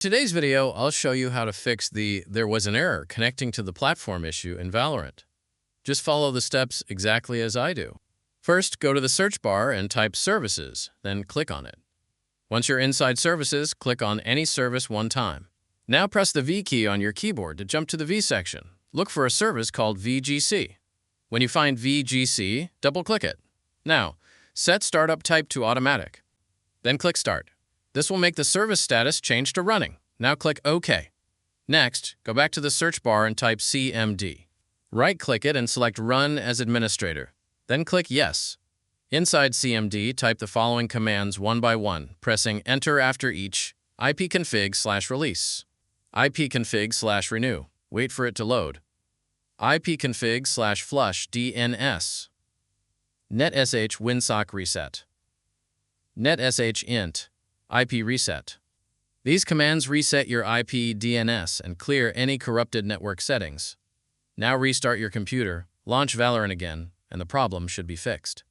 Today's video, I'll show you how to fix the "there was an error connecting to the platform" issue in Valorant. Just follow the steps exactly as I do. First, go to the search bar and type Services, then click on it. Once you're inside Services, click on any service one time. Now press the V key on your keyboard to jump to the V section. Look for a service called VGC. When you find VGC, double-click it. Now, set Startup Type to Automatic. Then click Start. This will make the service status change to running. Now click OK. Next, go back to the search bar and type CMD. Right-click it and select Run as Administrator. Then click Yes. Inside CMD, type the following commands one by one, pressing Enter after each: ipconfig/release, ipconfig/renew. Wait for it to load. ipconfig/flush DNS, netsh winsock reset, netsh int IP reset. These commands reset your IP DNS and clear any corrupted network settings. Now restart your computer, launch Valorant again, and the problem should be fixed.